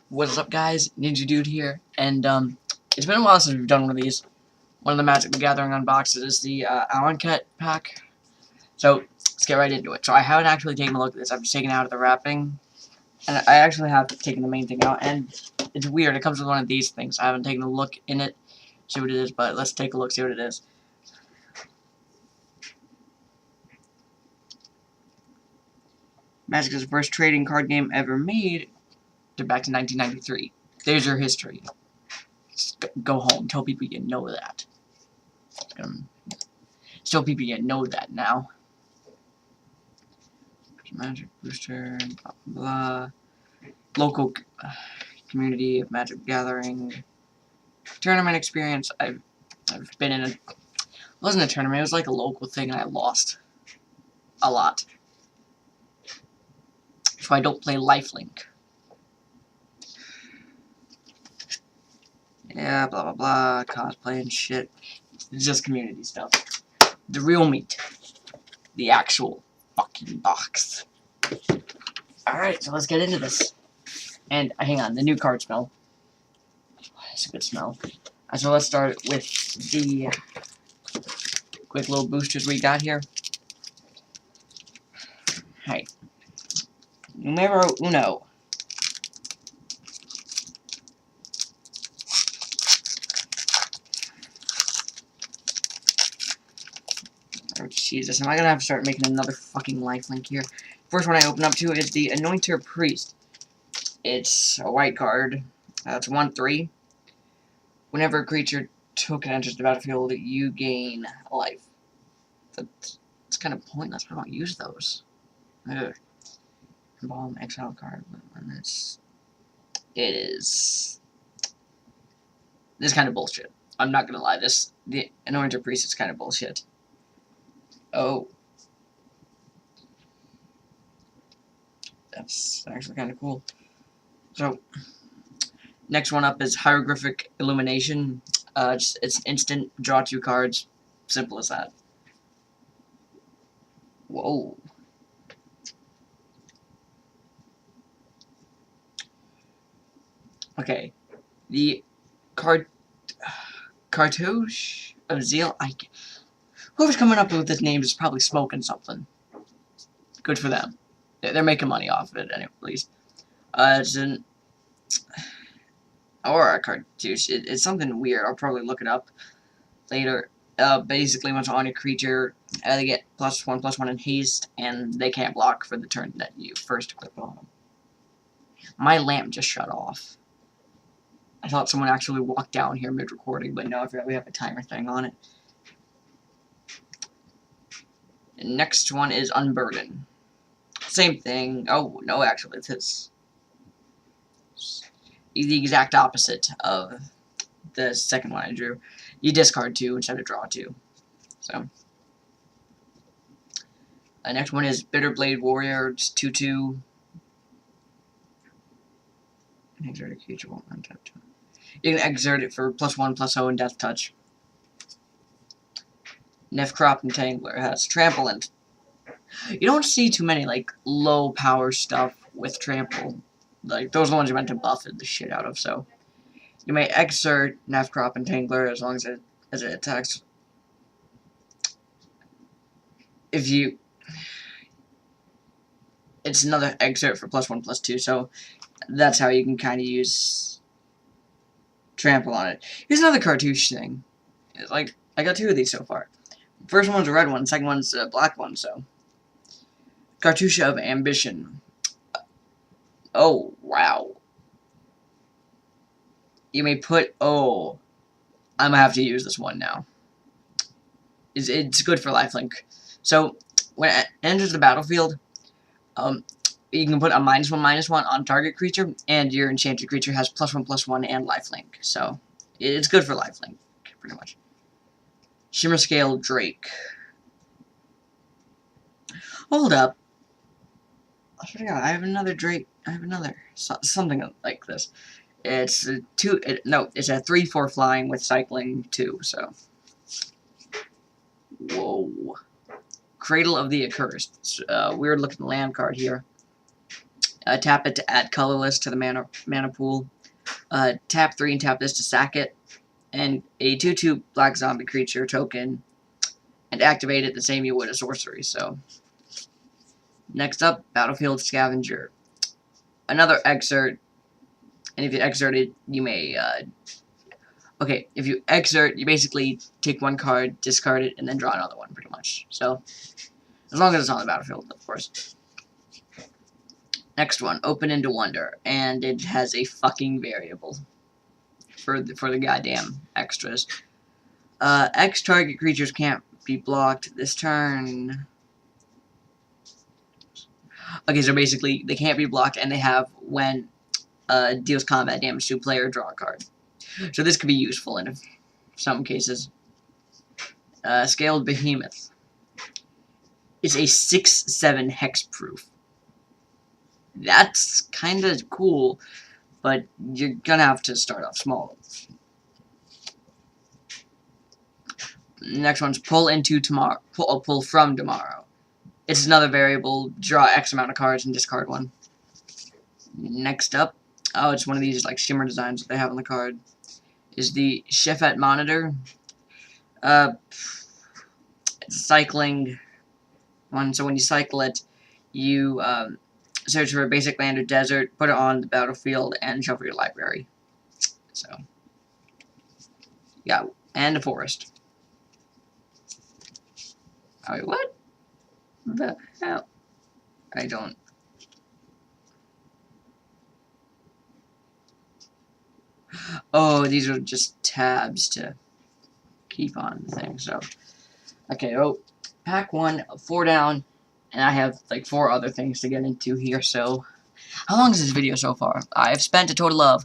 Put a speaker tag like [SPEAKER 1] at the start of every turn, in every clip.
[SPEAKER 1] What's up, guys? Ninja Dude here, and it's been a while since we've done one of these. One of the Magic the Gathering unboxes is the AMONKHET pack. So let's get right into it. So I haven't actually taken a look at this. I've just taken it out of the wrapping, and I actually have taken the main thing out. And it's weird. It comes with one of these things. I haven't taken a look in it, see what it is, but let's take a look, see what it is. Magic is the first trading card game ever made. Back to 1993. There's your history. Just go home. Tell people you know that. Tell people you know that now. Magic booster, blah blah blah. Local community of Magic Gathering. Tournament experience. I've been in a. It wasn't a tournament. It was like a local thing, and I lost a lot. So I don't play Lifelink. Yeah, blah blah blah, cosplay and shit. It's just community stuff. The real meat. The actual fucking box. Alright, so let's get into this. And, hang on, the new card smell. It's a good smell. So let's start with the quick little boosters we got here. Alright. Numero uno. Oh, Jesus, am I gonna have to start making another fucking lifelink here? First one I open up to is the Anointer Priest. It's a white card. It's 1/3. Whenever a creature token enters the battlefield, you gain a life. That's kind of pointless. I don't use those. Ugh. Embalm exile card. This is kind of bullshit. I'm not gonna lie. The Anointer Priest is kind of bullshit. Oh. That's actually kind of cool. So, next one up is Hieroglyphic Illumination. It's instant, draw 2 cards. Simple as that. Whoa. Okay. The Cartouche of Zeal. Whoever's coming up with this name is probably smoking something. Good for them. They're making money off of it, anyway, at least. It's an Aura cartouche. It's something weird. I'll probably look it up later. Basically, once on a creature, they get +1/+1 in haste, and they can't block for the turn that you first equip on them. My lamp just shut off. I thought someone actually walked down here mid-recording, but no, I forgot we have a timer thing on it. The next one is Unburden. Same thing. Oh, no, actually, it's the exact opposite of the second one I drew. You discard 2 instead of draw 2. So, the next one is Bitterblade Warrior. It's 2/2. Exert a creature won't untap 2. You can exert it for +1/+0 and Death Touch. Nefcrop Entangler has Trample and you don't see too many like low power stuff with Trample. Like those are the ones you meant to buff the shit out of. So you may exert Nefcrop Entangler as long as it attacks. If you, it's another exert for +1/+2. So that's how you can kind of use Trample on it. Here's another cartouche thing. It's like I got 2 of these so far. First one's a red one, second one's a black one, so. Cartouche of Ambition. Oh, wow. You may put, oh, I'm gonna have to use this one now. It's good for lifelink. So, when it enters the battlefield, you can put a -1/-1 on target creature, and your enchanted creature has +1/+1 and lifelink. So, it's good for lifelink, pretty much. Shimmer Scale Drake. Hold up. I forgot. I have another Drake. I have another something like this. It's a 3/4 flying with cycling 2. So, whoa. Cradle of the Accursed. It's a weird looking land card here. Tap it to add colorless to the mana pool. Tap 3 and tap this to sack it. And a 2/2 black zombie creature token. And activate it the same you would a sorcery. So, next up, Battlefield Scavenger. Another exert. And if you exert it, you may... okay, if you exert, you basically take one card, discard it, and then draw another one, pretty much. So, as long as it's on the battlefield, of course. Next one, Open into Wonder, and it has a fucking variable for the goddamn extras. X target creatures can't be blocked this turn. Okay, so basically, they can't be blocked, and they have when deals combat damage to a player, draw a card. So this could be useful in some cases. Scaled Behemoth. It's a 6/7 hexproof. That's kind of cool, but you're gonna have to start off small. Next one's Pull into Tomorrow. Pull from Tomorrow. It's another variable. Draw X amount of cards and discard one. Next up, oh, it's one of these like shimmer designs that they have on the card. Is the Shefet Monitor. It's a cycling one. So when you cycle it, you search for a basic land or desert, put it on the battlefield, and shuffle your library. So, yeah, and a forest. Oh, wait, what the hell? I don't... Oh, these are just tabs to keep on the thing, so... Okay, oh, pack 1, 4 down, and I have, like, 4 other things to get into here, so... How long is this video so far? I've spent a total of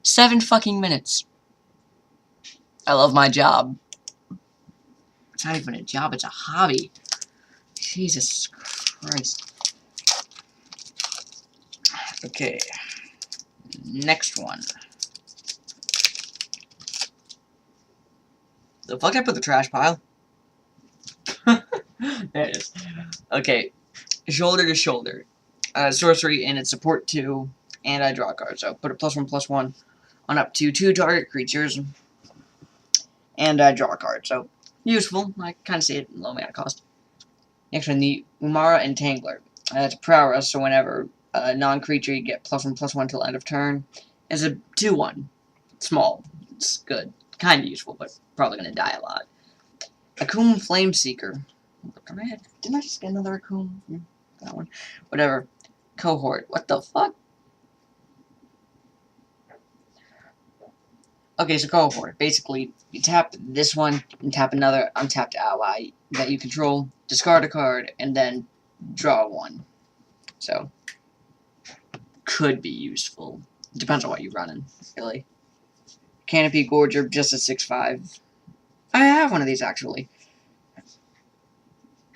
[SPEAKER 1] 7 fucking minutes. I love my job. It's not even a job, it's a hobby. Jesus Christ. Okay. Next one. The fuck did I put the trash pile? There it is. Okay. Shoulder to Shoulder. Sorcery and its support 2, and I draw a card. So put a +1/+1 on up to 2 target creatures, and I draw a card. So useful. I kind of see it in low mana cost. Next one, the Umara Entangler. It's a prowess, so whenever a non-creature you get +1/+1 till end of turn. It's a 2/1. Small. It's good. Kind of useful, but probably going to die a lot. Akum Flameseeker. Didn't I just get another Akum? That one. Whatever. Cohort. What the fuck? Okay, so Cohort. Basically, you tap this one and tap another untapped ally that you control, discard a card, and then draw one. So, could be useful. Depends on what you're running, really. Canopy Gorger, just a 6/5. I have one of these, actually.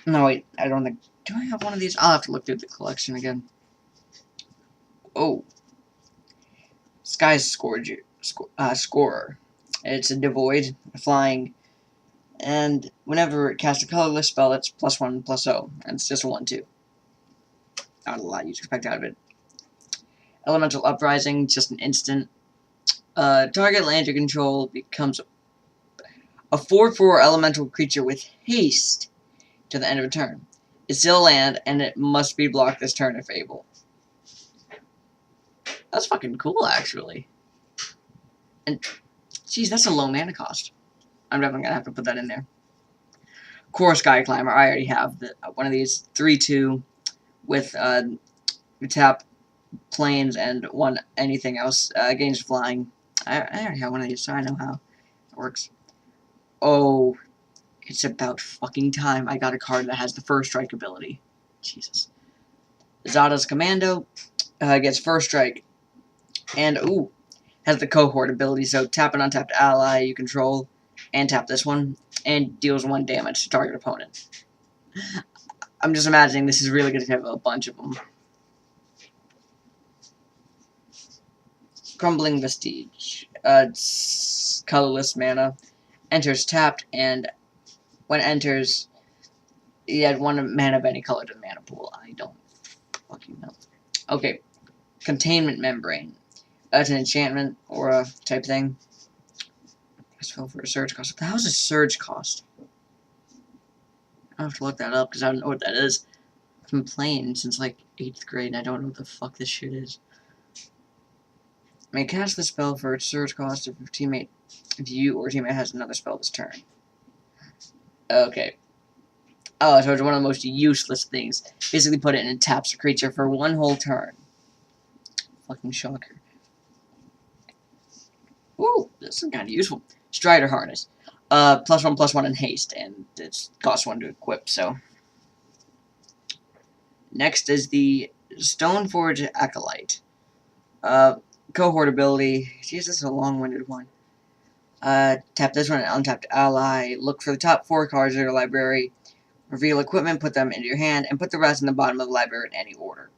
[SPEAKER 1] No, wait, I don't think... Do I have one of these? I'll have to look through the collection again. Oh. Sky's Scorer. It's a devoid, flying, and whenever it casts a colorless spell, it's +1/+0, and it's just a 1/2. Not a lot you'd expect out of it. Elemental Uprising, just an instant. Target land you control becomes a 4/4 elemental creature with haste to the end of a turn. It's still a land, and it must be blocked this turn if able. That's fucking cool, actually. And, geez, that's a low mana cost. I'm definitely gonna have to put that in there. Core Sky Climber, I already have one of these. 3/2 with tap planes and one anything else. Gains flying. I already have one of these, so I know how it works. Oh, it's about fucking time I got a card that has the First Strike ability. Jesus. Zada's Commando gets First Strike. And, ooh, has the Cohort ability, so tap an untapped ally you control, and tap this one, and deals 1 damage to target opponent. I'm just imagining this is really going to have a bunch of them. Crumbling Vestige. It's colorless mana. Enters tapped, and when it enters, you add 1 mana of any color to the mana pool. I don't fucking know. Okay, Containment Membrane. That's an enchantment or a type thing. Spell for a surge cost. What the hell is a surge cost? I'll have to look that up because I don't know what that is. I've been playing since like 8th grade and I don't know what the fuck this shit is. May cast the spell for its surge cost if you or teammate has another spell this turn. Okay. Oh, so it's one of the most useless things. Basically put it in and taps a creature for one whole turn. Fucking shocker. Ooh, this is kind of useful. Strider Harness. +1/+1 in haste, and it's cost 1 to equip, so. Next is the Stoneforge Acolyte. Cohort ability. Jeez, this is a long-winded one. Tap this one, untapped ally. Look for the top 4 cards of your library. Reveal equipment, put them into your hand, and put the rest in the bottom of the library in any order.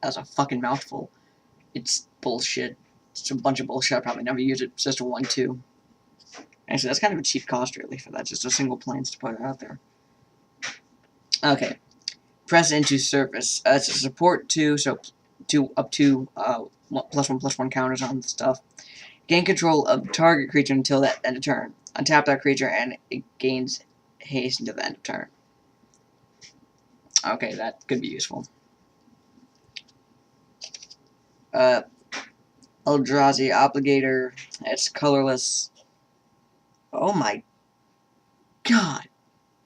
[SPEAKER 1] That was a fucking mouthful. It's bullshit. It's a bunch of bullshit. I'll probably never use it. It's just a 1/2. Actually, that's kind of a cheap cost, really, for that. Just a single planes to put it out there. Okay. Press into surface. It's a support 2, so up to +1/+1 counters on the stuff. Gain control of target creature until the end of turn. Untap that creature, and it gains haste until the end of turn. Okay, that could be useful. Eldrazi Obligator. It's colorless. Oh my god.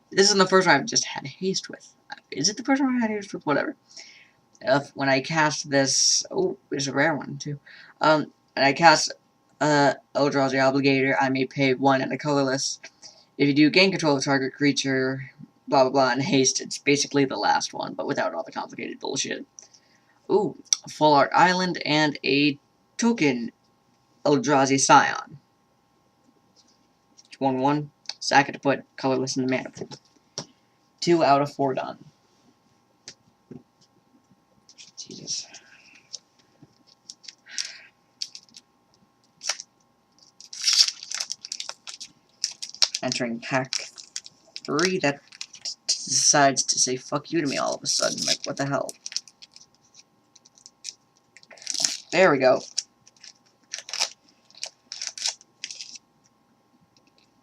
[SPEAKER 1] This isn't the first one I've just had haste with. Is it the first one I've had haste with? Whatever. When I cast this... Oh, it's a rare one, too. When I cast Eldrazi Obligator, I may pay 1 and a colorless. If you do gain control of target creature, blah blah blah, and haste, it's basically the last one, but without all the complicated bullshit. Ooh, Full Art Island, and a token Eldrazi Scion. 1/1. Sack it to put colorless in the mana pool. 2 out of 4 done. Jesus. Entering pack 3, that decides to say fuck you to me all of a sudden. Like, what the hell? There we go.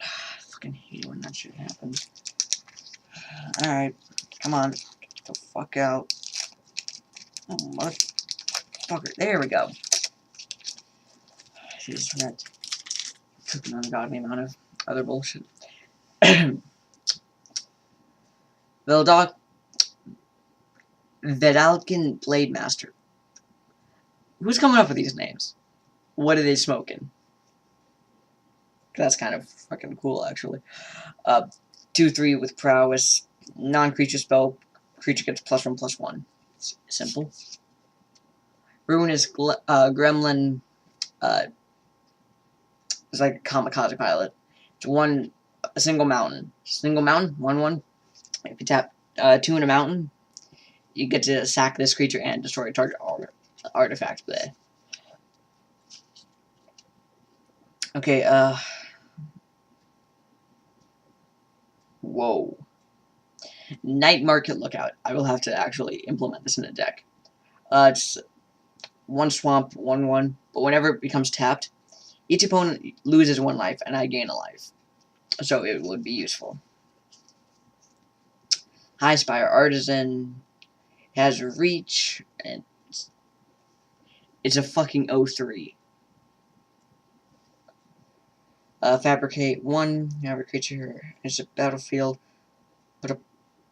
[SPEAKER 1] I fucking hate when that shit happens. Alright, come on. Get the fuck out. Oh, motherfucker. There we go. Jesus, that took an ungodly amount of other bullshit. Vedalken Blade Master. Who's coming up with these names? What are they smoking? That's kind of fucking cool, actually. 2/3 with prowess. Non-creature spell. Creature gets +1/+1. It's simple. Ruinous Gremlin. It's like a kamikaze pilot. It's a single mountain. Single mountain, 1/1. If you tap 2 in a mountain, you get to sack this creature and destroy a target artifact there. Okay, whoa. Night Market Lookout. I will have to actually implement this in a deck. It's 1 swamp, 1/1, but whenever it becomes tapped, each opponent loses 1 life, and I gain a life. So it would be useful. High Spire Artisan has reach, and it's a fucking 0/3. Fabricate 1, have a creature, it's a battlefield, put a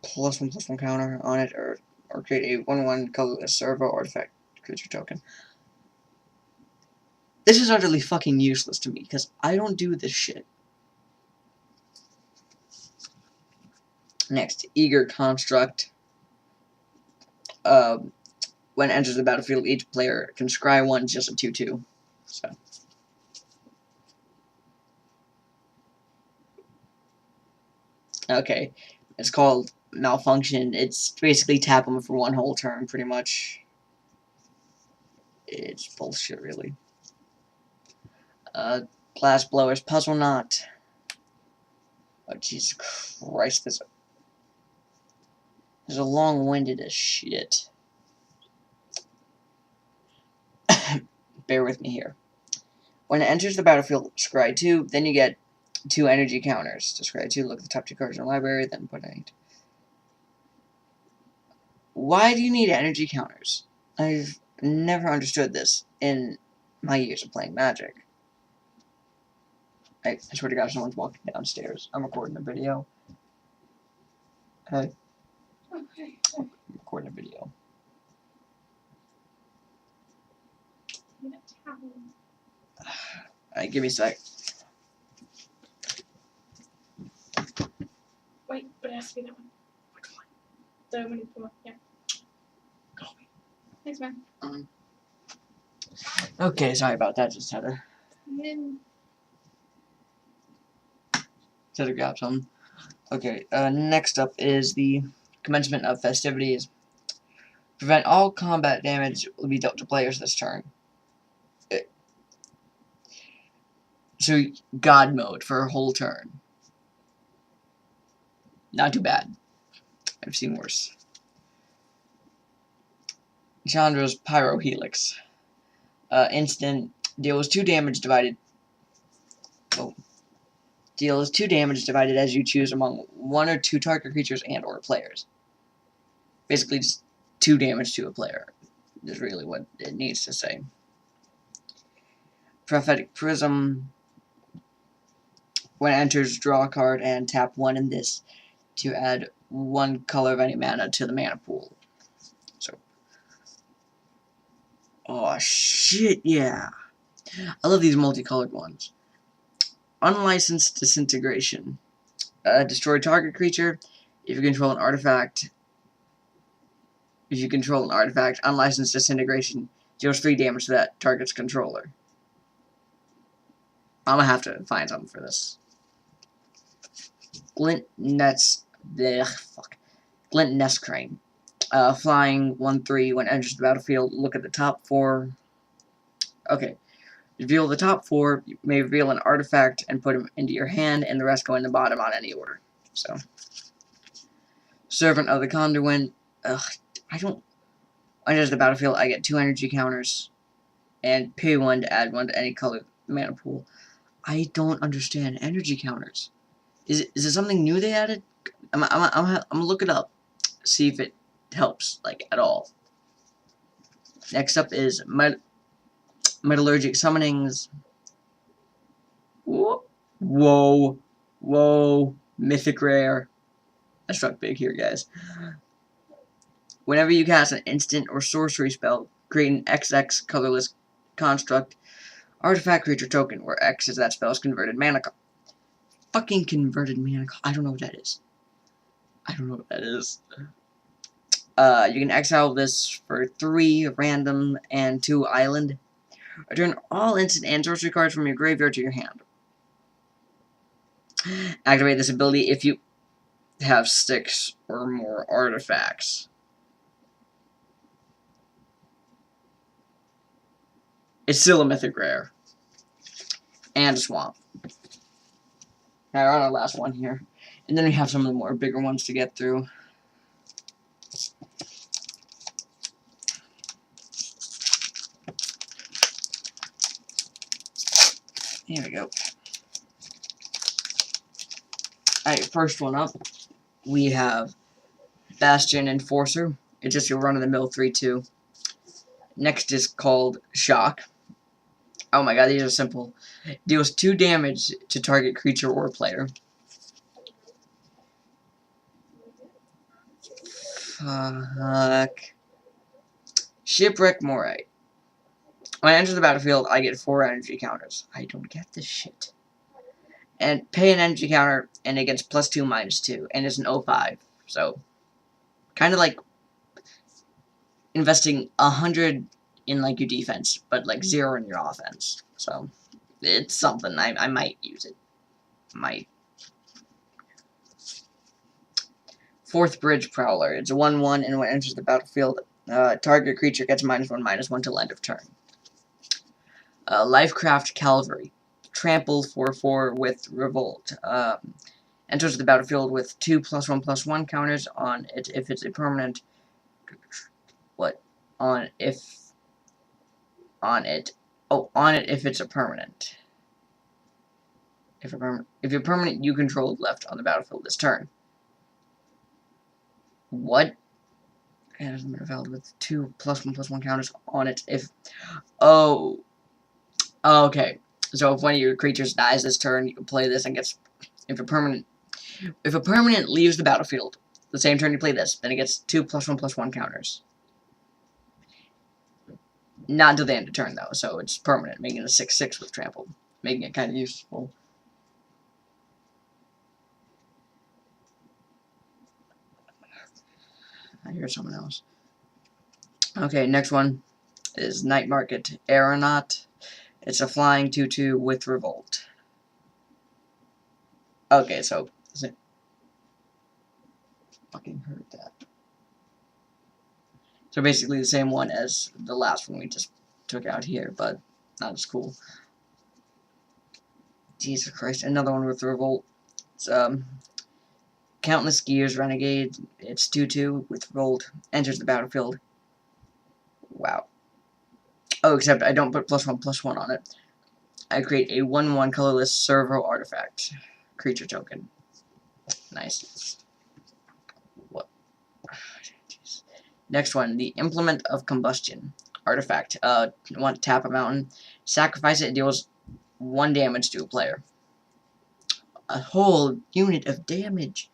[SPEAKER 1] +1/+1 counter on it, or create a 1/1 colorless servo artifact creature token. This is utterly fucking useless to me, because I don't do this shit. Next, Eager Construct. When it enters the battlefield, each player can scry 1, it's just a 2/2. So. Okay. It's called Malfunction. It's basically tap them for 1 whole turn, pretty much. It's bullshit, really. Glass Blower's Puzzle Knot. Oh, Jesus Christ, this is a long-winded as shit. bear with me here. When it enters the battlefield, scry 2, then you get 2 energy counters. To scry 2, look at the top 2 cards in the library, then put 8. Why do you need energy counters? I've never understood this in my years of playing Magic. I swear to God, someone's walking downstairs. I'm recording a video. Hey.
[SPEAKER 2] Okay.
[SPEAKER 1] I'm recording a video. Alright, give me a sec.
[SPEAKER 2] Wait, but it has to be that one. Which one? The one you come up, yeah. Thanks, man.
[SPEAKER 1] Okay, sorry about that. Just had to grab some. Okay, next up is the commencement of festivities. Prevent all combat damage will be dealt to players this turn. So, God mode for a whole turn. Not too bad. I've seen worse. Chandra's Pyro Helix. Instant. Deals 2 damage divided. Oh. Deals 2 damage divided as you choose among 1 or 2 target creatures and or players. Basically just 2 damage to a player. Is really what it needs to say. Prophetic Prism. When it enters, draw a card and tap 1 in this to add 1 color of any mana to the mana pool. So. Oh shit, yeah. I love these multicolored ones. Unlicensed Disintegration. Destroy target creature. If you control an artifact, Unlicensed Disintegration deals 3 damage to that target's controller. I'm gonna have to find something for this. Glint Nest Crane. Flying 1/3 when it enters the battlefield. Look at the top 4. Okay. Reveal the top 4. You may reveal an artifact and put them into your hand, and the rest go in the bottom on any order. So. Servant of the Conduit. When enters the battlefield, I get 2 energy counters, and pay 1 to add 1 to any color mana pool. I don't understand energy counters. Is it something new they added? I'm gonna look it up, see if it helps, like, at all. Next up is Metallurgic Summonings. Whoa. Mythic Rare. I struck big here, guys. Whenever you cast an instant or sorcery spell, create an XX colorless construct artifact creature token, where X is that spell's converted mana. Fucking converted mana. I don't know what that is. You can exile this for 3 random and 2 island. Return all instant and sorcery cards from your graveyard to your hand. Activate this ability if you have 6 or more artifacts. It's still a mythic rare. And a swamp. Now we're on our last one here. And then we have some of the more bigger ones to get through. Here we go. Alright, first one up, we have Bastion Enforcer. It's just your run-of-the-mill 3/2. Next is called Shock. Oh my god, these are simple. Deals 2 damage to target creature or player. Fuck. Shipwreck Moray. When I enter the battlefield, I get 4 energy counters. I don't get this shit. And pay an energy counter, and it gets +2/-2, and it's an 0/5. So, kind of like investing 100 in, like, your defense, but, like, 0 in your offense. So, it's something. I might use it. Might. 4th Bridge Prowler. It's a 1/1, and when it enters the battlefield, target creature gets -1/-1 till end of turn. Lifecraft Calvary. Trample 4/4 with Revolt. Enters the battlefield with 2 +1/+1 counters on it if it's a permanent. On it Oh, on it if it's a permanent. If you're permanent, you control left on the battlefield this turn. What? And it's valid with 2 +1/+1 counters on it if... Oh. Okay. So if one of your creatures dies this turn, you can play this and gets... If a permanent leaves the battlefield, the same turn you play this, then it gets 2 +1/+1 counters. Not until the end of turn, though, so it's permanent, making it a 6/6 with trample. Making it kind of useful. I hear someone else. Okay, next one is Night Market Aeronaut. It's a flying 2/2 with Revolt. Okay, so fucking heard that. So basically the same one as the last one we just took out here, but not as cool. Jesus Christ, another one with Revolt. It's Countless Gears Renegade. It's 2/2 with Revolt. Enters the battlefield. Wow. Oh, except I don't put +1/+1 on it. I create a 1/1 colorless servo artifact creature token. Nice. What? Jeez. Next one, the Implement of Combustion artifact. You want to tap a mountain, sacrifice it, deals 1 damage to a player. A whole unit of damage.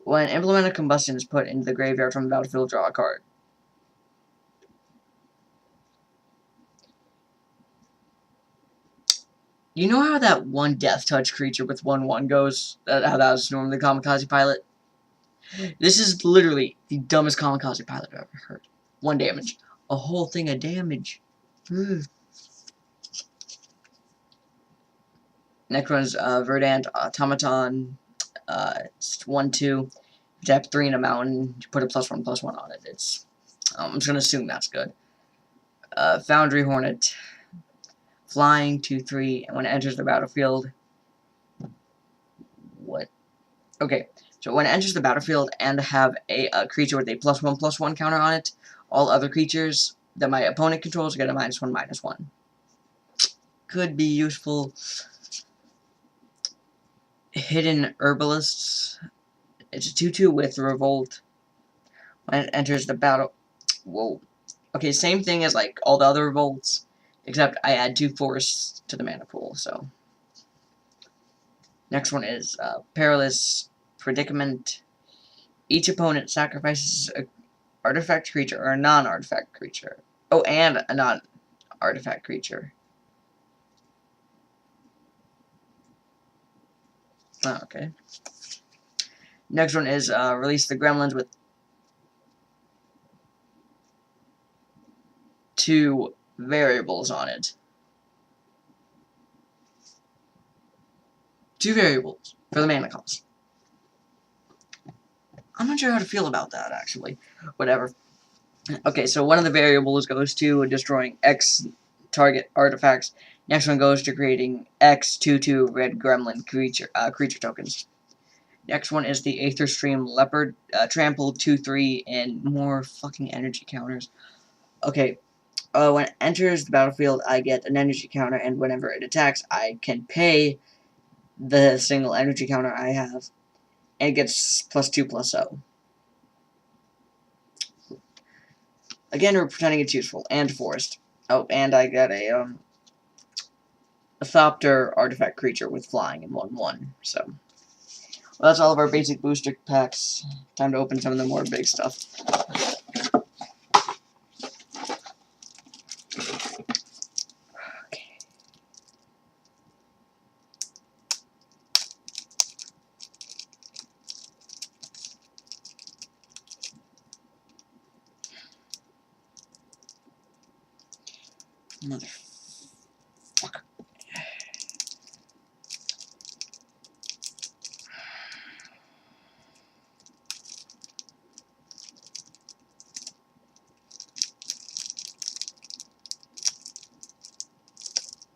[SPEAKER 1] When Implement of Combustion is put into the graveyard from the battlefield, draw a card. You know how that one Death Touch creature with 1/1 goes? How that was normally Kamikaze Pilot? This is literally the dumbest Kamikaze Pilot I've ever heard. 1 damage. A whole thing of damage. Next one's Verdant Automaton. It's 1/2. You tap 3 in a mountain. You put a +1/+1 on it. It's I'm just gonna assume that's good. Foundry Hornet. Flying 2/3, and when it enters the battlefield. What? Okay, so when it enters the battlefield and have a creature with a +1/+1 counter on it, all other creatures that my opponent controls get a -1/-1. Could be useful. Hidden Herbalists. It's a 2/2 with Revolt. When it enters the battle... Whoa. Okay, same thing as like all the other Revolts, except I add 2 forests to the mana pool, so... Next one is Perilous Predicament. Each opponent sacrifices an artifact creature or a non-artifact creature. Oh, and a non-artifact creature. Oh, okay. Next one is Release the Gremlins with 2 variables on it. 2 variables for the mana cost. I'm not sure how to feel about that, actually. Whatever. Okay, so one of the variables goes to destroying X target artifacts. Next one goes to creating X 2/2 red gremlin creature tokens. Next one is the Aetherstream Leopard. Trample 2/3 and more fucking energy counters. Okay, when it enters the battlefield, I get an energy counter, and whenever it attacks, I can pay the single energy counter I have, and it gets +2/+0. Again, we're pretending it's useful. And forest. Oh, and I got a Thopter artifact creature with flying in 1/1. So, well, that's all of our basic booster packs. Time to open some of the more big stuff. Okay. Motherfucker.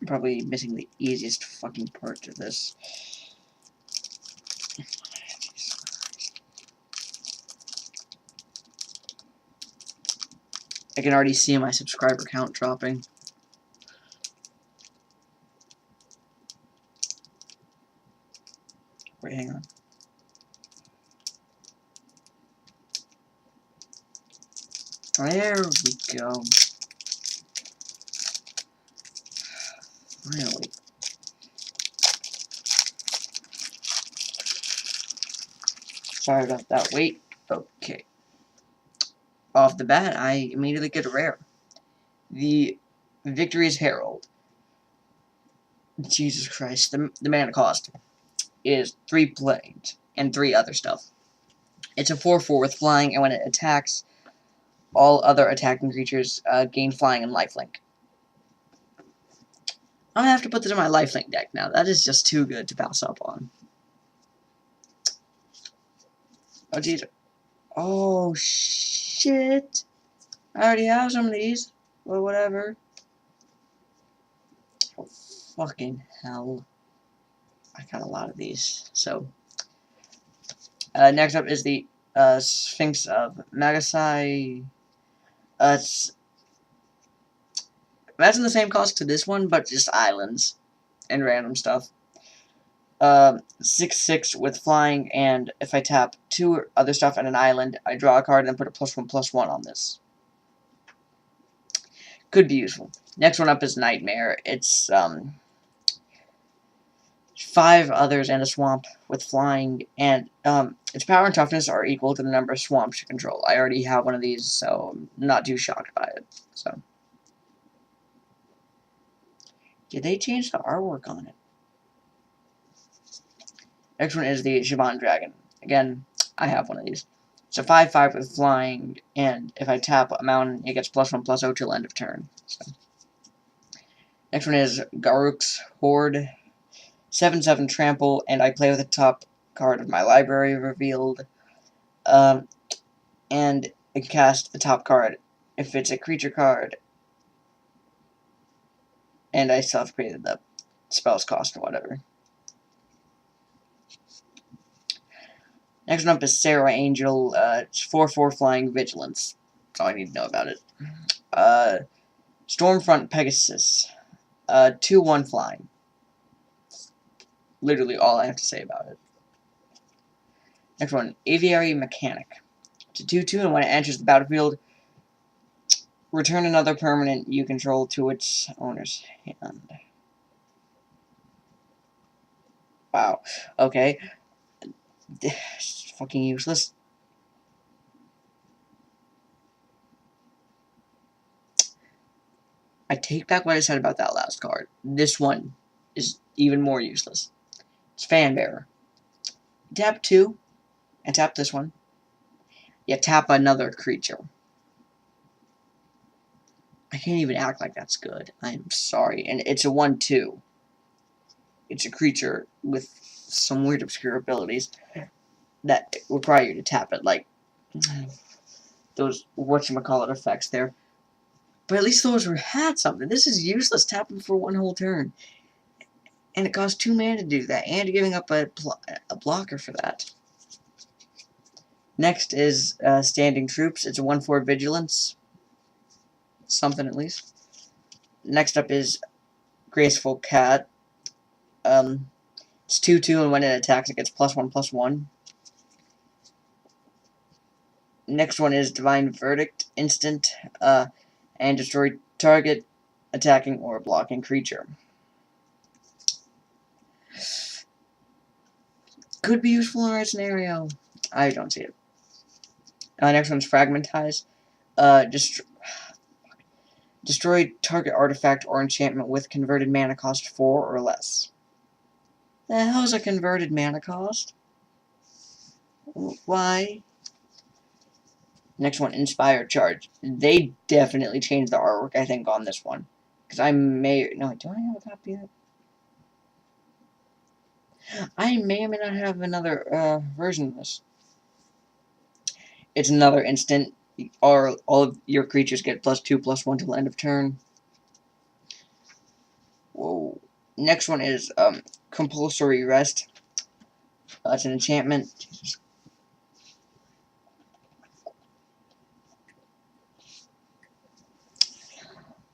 [SPEAKER 1] I'm probably missing the easiest fucking part to this. I can already see my subscriber count dropping. Wait, hang on. There we go. Finally. Sorry about that. Wait. Okay. Off the bat, I immediately get a rare. The Victory's Herald. Jesus Christ. The mana cost is 3 planes and 3 other stuff. It's a 4/4 with flying, and when it attacks, all other attacking creatures gain flying and lifelink. I'm gonna have to put this in my lifelink deck now. That is just too good to pass up on. Oh, jeez. Oh, shit. I already have some of these. Well, whatever. Oh, fucking hell. I got a lot of these. So, next up is the Sphinx of Magasai. It's imagine the same cost to this one, but just islands and random stuff. 6/6 with flying, and if I tap 2 other stuff and an island, I draw a card and put a +1/+1 on this. Could be useful. Next one up is Nightmare. It's 5 others and a swamp with flying, and its power and toughness are equal to the number of swamps you control. I already have one of these, so I'm not too shocked by it. So, did they change the artwork on it? Next one is the Shaban Dragon. Again, I have one of these. It's a 5/5 with flying, and if I tap a mountain, it gets +1/+0 till end of turn. So. Next one is Garruk's Horde. 7/7 trample, and I play with the top card of my library revealed. And I cast the top card if it's a creature card, and I still have created the spell's cost or whatever. Next one up is Sarah Angel. It's 4/4 flying vigilance. That's all I need to know about it. Stormfront Pegasus. 2/1 flying. Literally all I have to say about it. Next one, Aviary Mechanic. It's a 2/2, and when it enters the battlefield, return another permanent you control to its owner's hand. Wow. Okay. It's fucking useless. I take back what I said about that last card. This one is even more useless. It's Fanbearer. Tap 2, and tap this one. You tap another creature. I can't even act like that's good. I'm sorry. And it's a 1/2. It's a creature with some weird obscure abilities that require you to tap it, like those whatchamacallit effects there. But at least those had something. This is useless. Tapping for 1 whole turn. And it costs 2 mana to do that, and you're giving up a blocker for that. Next is Standing Troops. It's a 1/4 vigilance. Something at least. Next up is Graceful Cat. It's 2/2, and when it attacks, it gets +1/+1. Next one is Divine Verdict. Instant, and destroy target attacking or blocking creature. Could be useful in our scenario. I don't see it. Next one's Fragmentize. Destroy target artifact or enchantment with converted mana cost 4 or less. The hell's a converted mana cost? Why? Next one, Inspire Charge. They definitely changed the artwork, I think, on this one. Because I may... No, do I have a copy of it? I may or may not have another version of this. It's another instant. All of your creatures get +2/+1 till end of turn. Whoa. Next one is Compulsory Rest. It's an enchantment. Jesus.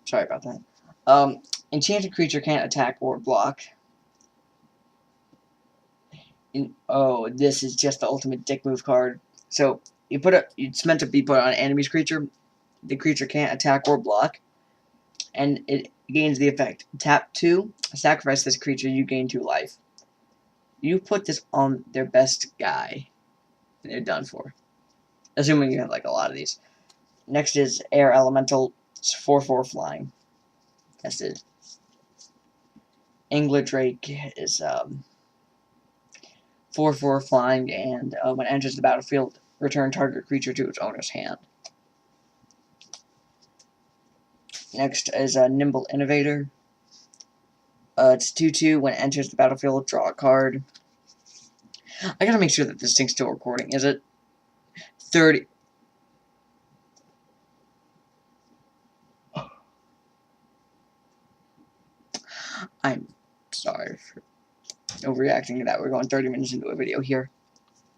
[SPEAKER 1] Sorry about that. Enchanted creature can't attack or block. Oh, this is just the ultimate dick move card. So it's meant to be put on an enemy's creature. The creature can't attack or block, and it gains the effect. Tap 2, sacrifice this creature, you gain 2 life. You put this on their best guy, and they're done for. Assuming you have like a lot of these. Next is Air Elemental. It's 4/4 flying. That's it. Angler Drake is 4/4 flying, and when it enters the battlefield, return target creature to its owner's hand. Next is Nimble Innovator. It's 2/2. When it enters the battlefield, draw a card. I gotta make sure that this thing's still recording. Is it? 30. I'm sorry for overreacting to that. We're going 30 minutes into a video here.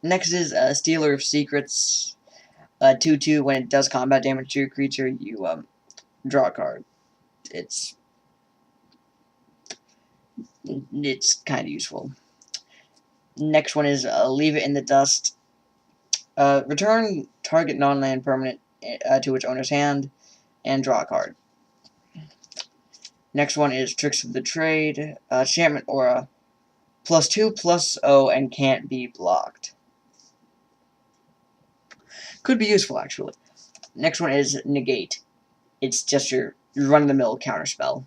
[SPEAKER 1] Next is Stealer of Secrets. 2/2. When it does combat damage to your creature, you draw a card. It's kind of useful. Next one is Leave It in the Dust. Return target non-land permanent to its owner's hand, and draw a card. Next one is Tricks of the Trade. Enchantment Aura. +2/+0 and can't be blocked. Could be useful, actually. Next one is Negate. It's just your run-of-the-mill counterspell.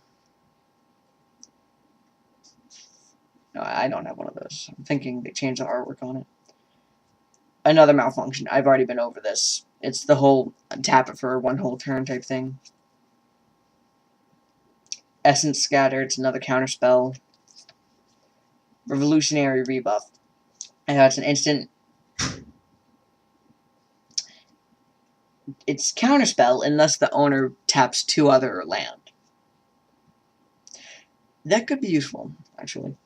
[SPEAKER 1] No, I don't have one of those. I'm thinking they changed the artwork on it. Another malfunction. I've already been over this. It's the whole tap it for one whole turn type thing. Essence Scatter. It's another counterspell. Revolutionary Rebuff. And it's an instant. It's counterspell unless the owner taps 2 other land. That could be useful, actually.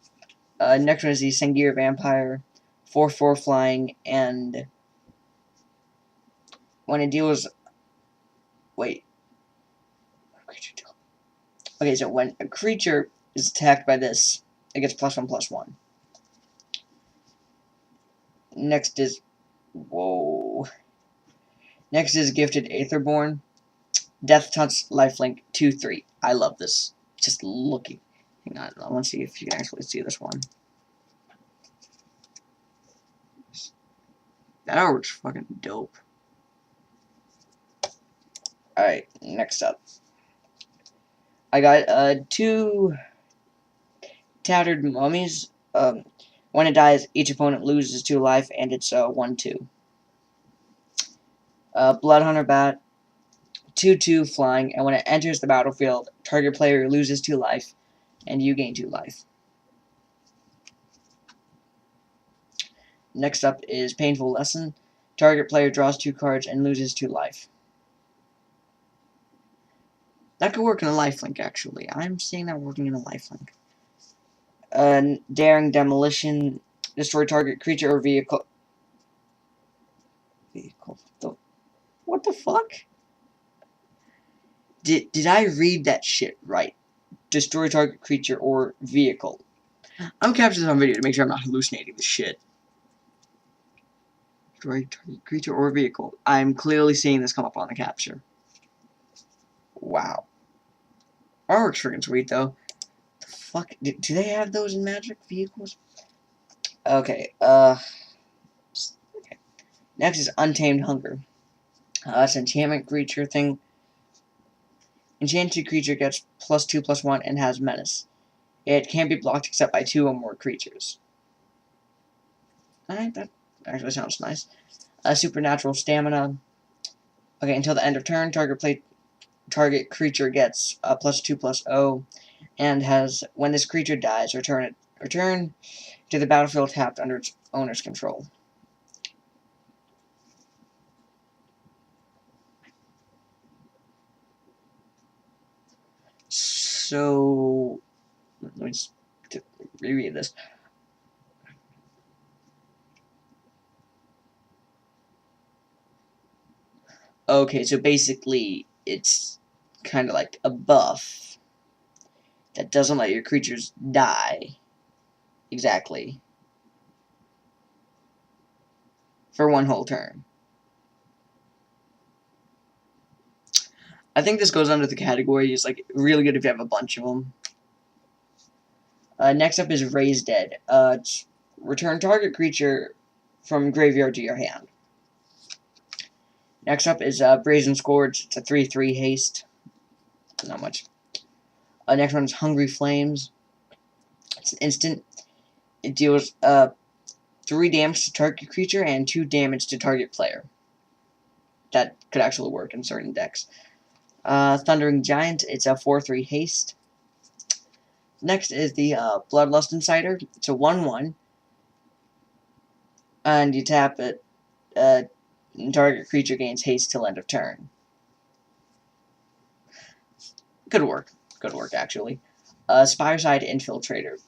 [SPEAKER 1] Next one is the Sengir Vampire. 4/4 flying, and when it deals... Wait. Okay, so when a creature is attacked by this, it gets +1/+1. Next is... Whoa. Next is Gifted Aetherborn. Death Touch Lifelink 2/3. I love this. Just looking. Hang on, I want to see if you can actually see this one. That artwork's fucking dope. Alright, next up. I got 2 Tattered Mummies. When it dies, each opponent loses 2 life, and it's 1/2. Bloodhunter Bat. 2/2 flying, and when it enters the battlefield, target player loses 2 life, and you gain 2 life. Next up is Painful Lesson. Target player draws 2 cards and loses 2 life. That could work in a lifelink, actually. I'm seeing that working in a lifelink. Daring Demolition. Destroy target creature or vehicle. What the fuck? Did I read that shit right? Destroy target creature or vehicle. I'm capturing this on video to make sure I'm not hallucinating this shit. Destroy target creature or vehicle. I'm clearly seeing this come up on the capture. Wow. Artwork's freaking sweet, though. The fuck? Do they have those in Magic vehicles? Okay, okay. Next is Untamed Hunger. It's an enchantment creature thing. Enchanted creature gets +2/+1 and has menace. It can't be blocked except by 2 or more creatures. Alright, that actually sounds nice. Supernatural Stamina. Okay, until the end of turn, target creature gets +2/+0, and has, when this creature dies, return to the battlefield tapped under its owner's control. So, let me just reread this. Okay, so basically, it's kind of like a buff that doesn't let your creatures die. Exactly. for one whole turn. I think this goes under the category is like really good if you have a bunch of them. Next up is Raise Dead. Return target creature from graveyard to your hand. Next up is Brazen Scourge. It's a 3/3 haste. Not much. Next one is Hungry Flames. It's an instant. It deals 3 damage to target creature and 2 damage to target player. That could actually work in certain decks. Thundering Giant. It's a 4/3 haste. Next is the Bloodlust Insider. It's a 1/1. And you tap it. Target creature gains haste till end of turn. Good work. Good work, actually. Spireside Infiltrator.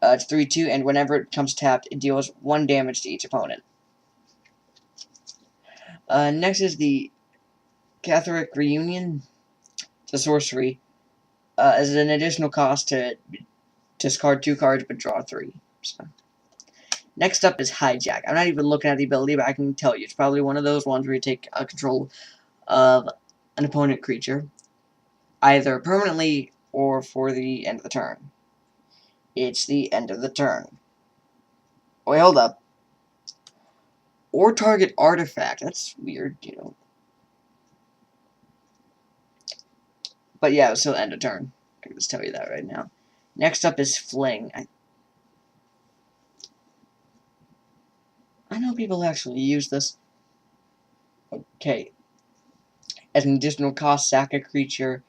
[SPEAKER 1] It's 3/2, and whenever it comes tapped, it deals 1 damage to each opponent. Next is the Catholic Reunion. It's a sorcery. As an additional cost to discard 2 cards but draw 3. So. Next up is Hijack. I'm not even looking at the ability, but I can tell you it's probably one of those ones where you take control of an opponent creature, either permanently or for the end of the turn. It's the end of the turn. Wait, hold up. Or target artifact. That's weird, you know. But yeah, it's still end of turn. I can just tell you that right now. Next up is Fling. I know people actually use this. Okay. As an additional cost, sack a creature.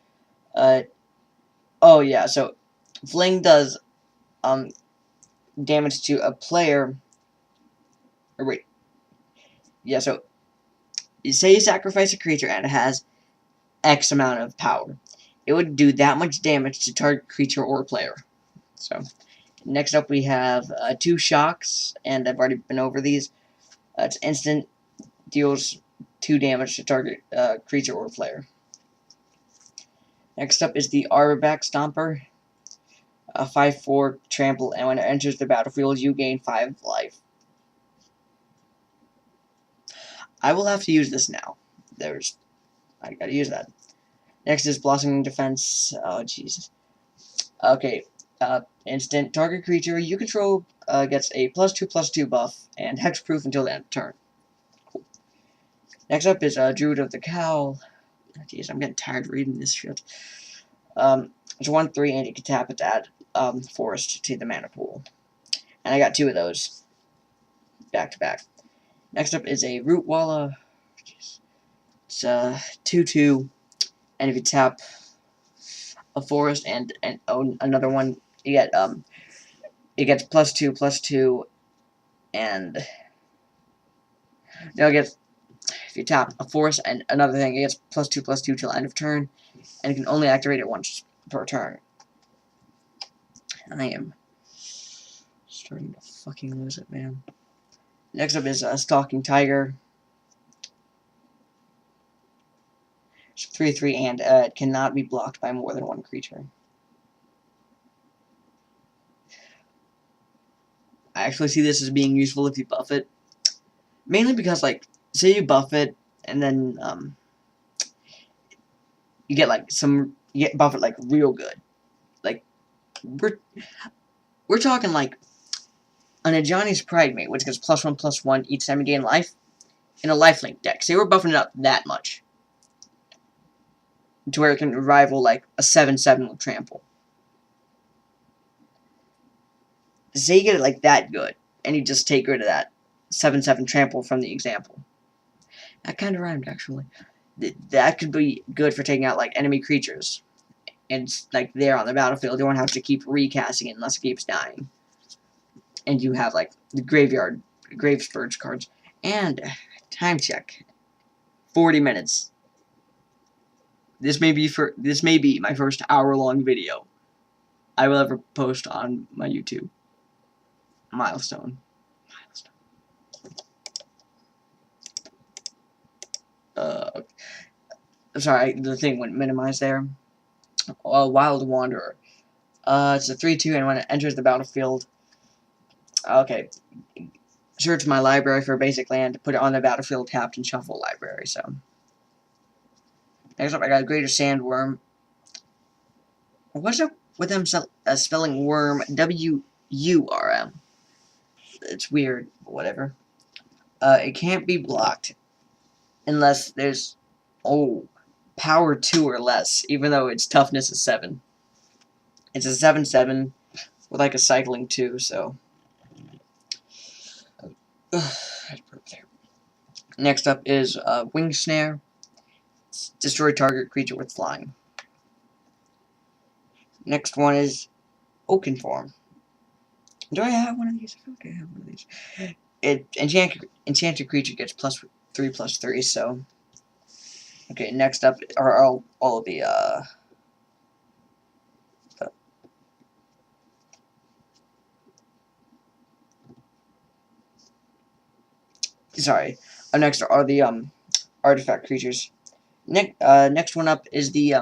[SPEAKER 1] Oh yeah, so Fling does damage to a player. Or wait. Yeah, so you say you sacrifice a creature and it has X amount of power. It would do that much damage to target creature or player. So, next up we have 2 shocks, and I've already been over these. It's instant, deals 2 damage to target creature or player. Next up is the Arborback Stomper. A 5/4 trample, and when it enters the battlefield, you gain 5 life. I will have to use this now. I gotta use that. Next is Blossoming Defense. Oh, Jesus. Okay. Instant. Target creature you control gets a +2/+2 buff and hexproof until the end of turn. Cool. Next up is Druid of the Cowl. Jeez, I'm getting tired reading this shit. It's 1/3, and you can tap it to add Forest to the mana pool. And I got 2 of those back to back. Next up is a Root Walla. It's 2/2. And if you tap a forest and another one, you get it gets +2/+2, and no, it gets, if you tap a forest and another thing, it gets +2/+2 till end of turn, and you can only activate it once per turn. I am starting to fucking lose it, man. Next up is Stalking Tiger. It's 3/3, and it cannot be blocked by more than 1 creature. I actually see this as being useful if you buff it. Mainly because, like, say you buff it, and then, you get, like, you get buff it, like, real good. Like, we're talking, like, an Ajani's Pridemate, which gets +1/+1 each time you gain life, in a lifelink deck. Say we're buffing it up that much. To where it can rival, like, a 7/7 with Trample. Say you get it, like, that good, and you just take rid of that 7/7 Trample from the example. That kind of rhymed, actually. That could be good for taking out, like, enemy creatures. And, like, there on the battlefield, you won't have to keep recasting it unless it keeps dying. And you have, like, the graveyard, Grave Spurge cards. And, time check. 40 minutes. This may be my first hour-long video I will ever post on my YouTube. Milestone. Sorry, the thing went minimized there. Wild Wanderer. It's a 3/2, and when it enters the battlefield, okay, search my library for basic land, put it on the battlefield tapped, and shuffle library. So next up, I got a greater sandworm. What's up with them spelling worm W-U-R-M? It's weird, but whatever. It can't be blocked unless there's power 2 or less, even though its toughness is 7. It's a 7/7 with like a cycling 2, so. Next up is Wing Snare. Destroy target creature with flying. Next one is Oaken Form. Do I have one of these? I feel like I have one of these. Enchanted creature gets +3/+3, so. Okay, next up are all of the sorry. Next are the artifact creatures. Next one up is the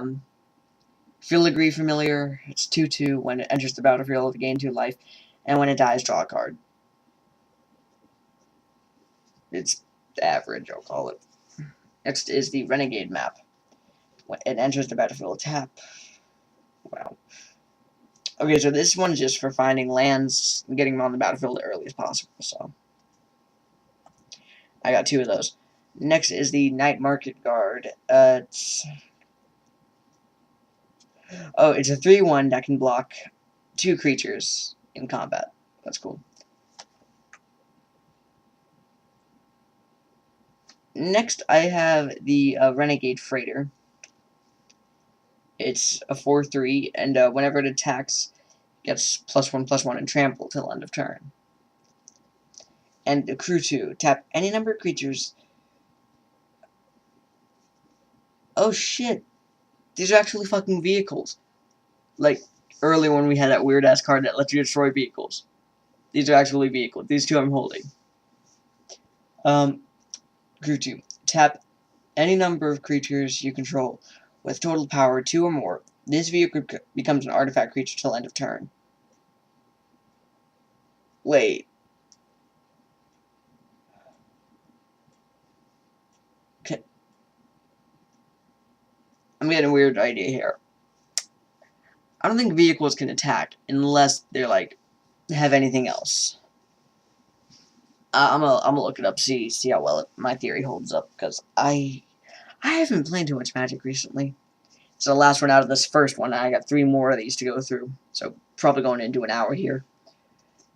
[SPEAKER 1] Filigree Familiar. It's 2/2. When it enters the battlefield, gain 2 life, and when it dies, draw a card. It's average, I'll call it. Next is the Renegade Map. When it enters the battlefield, tap. Wow. Okay, so this one's just for finding lands and getting them on the battlefield as early as possible, so. I got 2 of those. Next is the Night Market Guard. It's a 3/1 that can block 2 creatures in combat. That's cool. Next, I have the Renegade Freighter. It's a 4/3, and whenever it attacks, gets +1/+1 and trample till end of turn. And the Crew 2. Tap any number of creatures. Oh shit! These are actually fucking vehicles. Like, earlier when we had that weird-ass card that lets you destroy vehicles. These are actually vehicles. These 2 I'm holding. Crew 2. Tap any number of creatures you control with total power 2 or more. This vehicle becomes an artifact creature till end of turn. Wait. Okay. I'm getting a weird idea here. I don't think vehicles can attack unless they're like have anything else. I'm gonna look it up, see how well my theory holds up, because I haven't been playing too much Magic recently. So the last one out of this first one, I got 3 more of these to go through. So probably going into an hour here.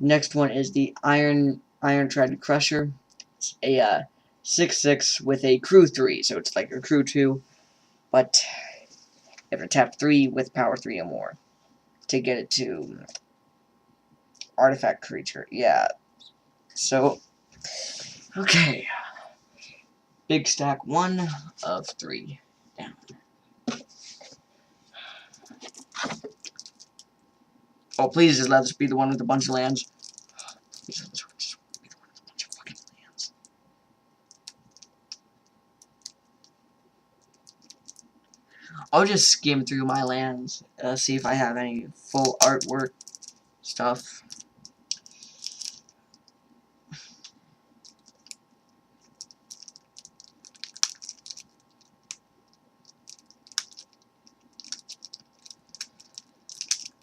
[SPEAKER 1] Next one is the Iron Tread Crusher. It's a 6/6 with a Crew 3, so it's like a Crew 2, but you have to tap 3 with power 3 or more to get it to artifact creature. Yeah. So, okay. Big stack 1 of 3 down. Oh, please just let this be the one with a bunch of lands. Please let this just be the one with a bunch of fucking lands. I'll just skim through my lands, see if I have any full artwork stuff.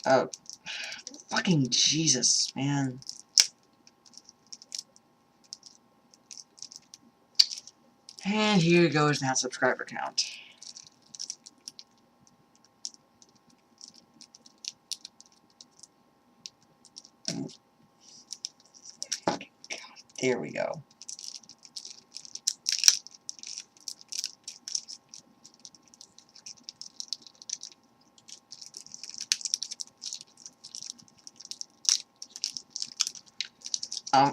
[SPEAKER 1] Oh, fucking Jesus, man. And here goes that subscriber count. Fucking God, there we go.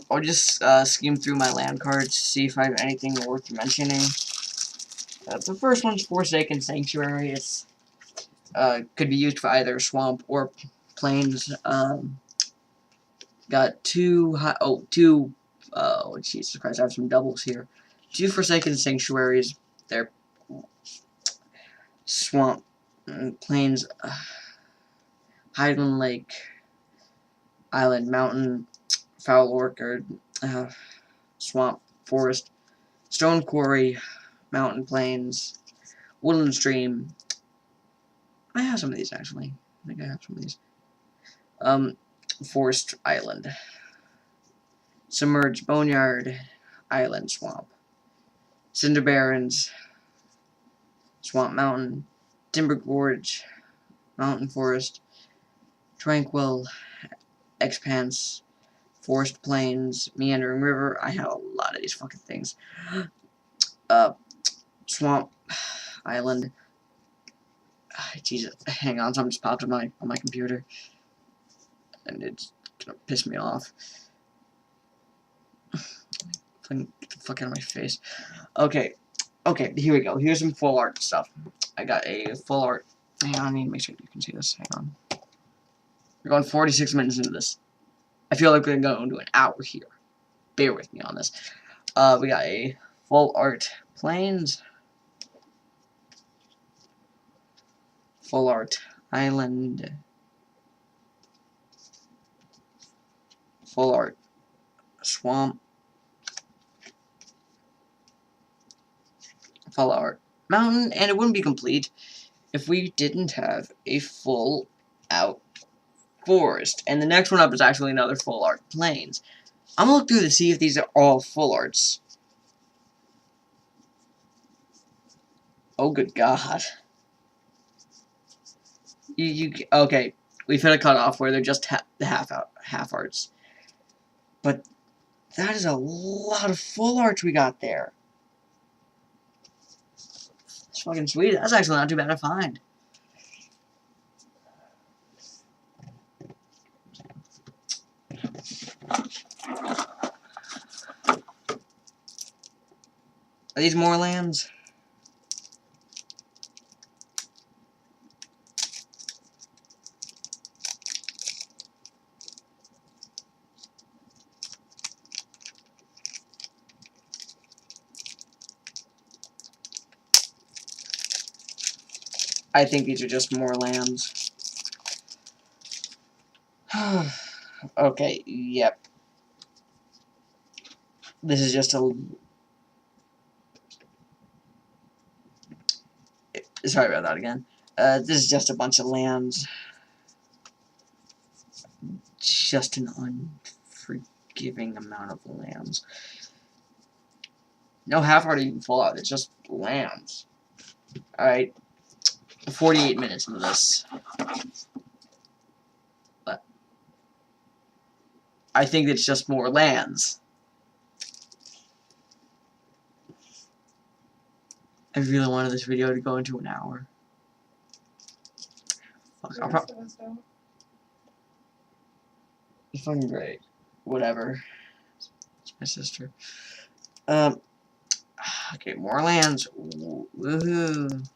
[SPEAKER 1] I'll just skim through my land cards, see if I have anything worth mentioning. The first one's Forsaken Sanctuary. It's could be used for either swamp or plains. Got 2 oh Jesus Christ, I have some doubles here. 2 Forsaken Sanctuaries. They're swamp, plains, Highland Lake, Island Mountain, Foul Orchard, swamp, forest, stone quarry, mountain plains, woodland stream. I have some of these actually. I think I have some of these. Forest island, submerged boneyard, island swamp, cinder barrens, swamp mountain, timber gorge, mountain forest, tranquil expanse, forest plains, meandering river. I have a lot of these fucking things. Swamp island. Jesus, hang on, something just popped up on my computer, and it's gonna piss me off. Get the fuck out of my face. Okay, here we go. Here's some full art stuff. I got a full art. Hang on, I need to make sure you can see this. Hang on. We're going 46 minutes into this. I feel like we're gonna go into an hour here. Bear with me on this. We got a full art plains, full art island, full art swamp, full art mountain, and it wouldn't be complete if we didn't have a full out forest. And the next one up is actually another full art plains. I'm gonna look through to see if these are all full arts. Oh, good God. Okay, we've hit a cutoff where they're just half arts. But that is a lot of full arts we got there. It's fucking sweet. That's actually not too bad to find. Are these more lands? I think these are just more lands. Okay, yep. This is just a... Sorry about that again. This is just a bunch of lands. Just an unforgiving amount of lands. No half-art even full out. It's just lands. Alright. 48 minutes into this. But I think it's just more lands. I really wanted this video to go into an hour. Fuck, it's fucking great. Whatever. It's my sister. Okay, more lands. Woohoo.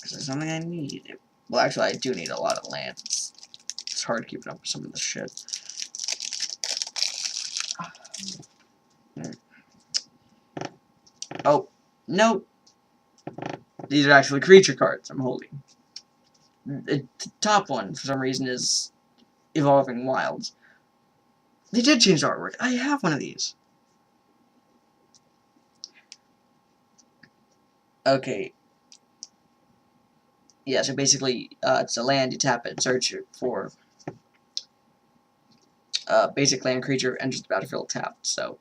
[SPEAKER 1] Is there something I need? Well, actually, I do need a lot of land. It's hard keeping up with some of this shit. Oh, no. These are actually creature cards I'm holding. The top one, for some reason, is Evolving Wilds. They did change the artwork. I have one of these. Okay. Yeah, so basically, it's a land, you tap it and search for basic land creature, enters the battlefield tapped, so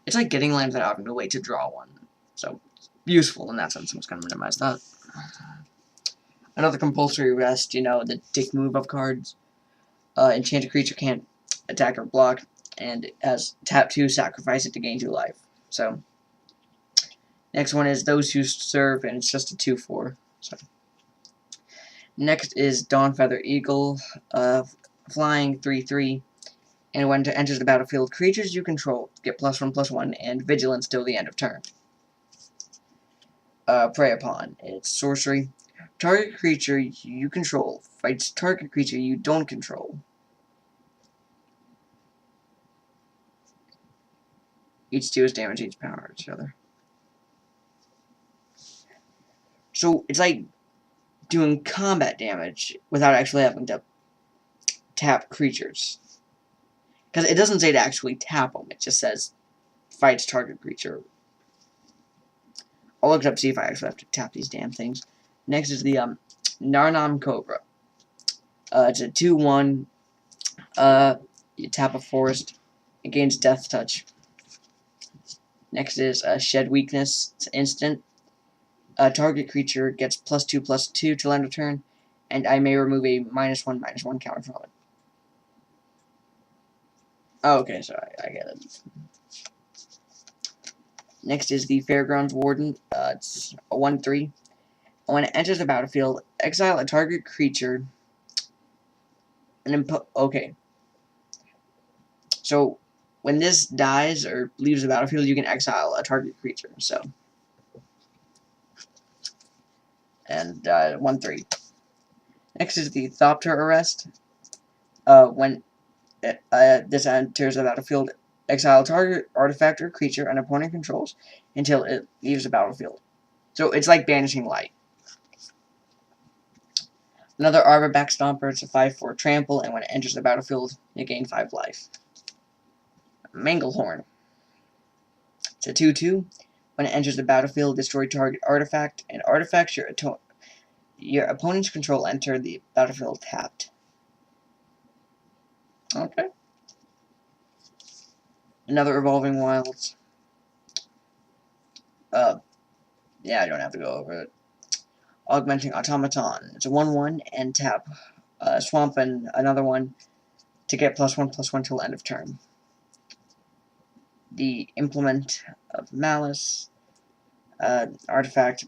[SPEAKER 1] it's like getting land without having to wait to draw one. So, useful in that sense. I'm just going to minimize that. Another compulsory rest, you know, the dick move of cards. Enchanted creature can't attack or block, and it has tap 2, sacrifice it to gain 2 life. So, next one is Those Who Serve, and it's just a 2/4. So. Next is Dawnfeather Eagle, flying 3/3, and when it enters the battlefield, creatures you control get +1/+1 and vigilance till the end of turn. Prey Upon, it's sorcery. Target creature you control fights target creature you don't control. Each deals damage, each power each other. So it's like doing combat damage without actually having to tap creatures. Because it doesn't say to actually tap them, it just says fights target creature. I'll look it up to see if I actually have to tap these damn things. Next is the Narnam Cobra. It's a 2/1. You tap a forest. It gains Death Touch. Next is Shed Weakness. It's instant. Target creature gets +2/+2 till end of turn, and I may remove a -1/-1 counter from it. Oh, okay, so I get it. Next is the Fairgrounds Warden. It's a 1/3. When it enters the battlefield, exile a target creature. And okay. So, when this dies or leaves the battlefield, you can exile a target creature. So, and 1/3. Next is the Thopter Arrest. When this enters the battlefield, exile a target artifact or creature an opponent controls until it leaves the battlefield. So it's like Banishing Light. Another Arborback Stomper. It's a 5/4 trample, and when it enters the battlefield, you gain 5 life. Manglehorn. It's a 2/2. When it enters the battlefield, destroy target artifact, and artifacts your opponent's control enter the battlefield tapped. Okay. Another Evolving Wilds. Yeah, I don't have to go over it. Augmenting Automaton. It's a 1/1 and tap swamp and another one to get +1/+1 till end of turn. The Implement of Malice. Artifact.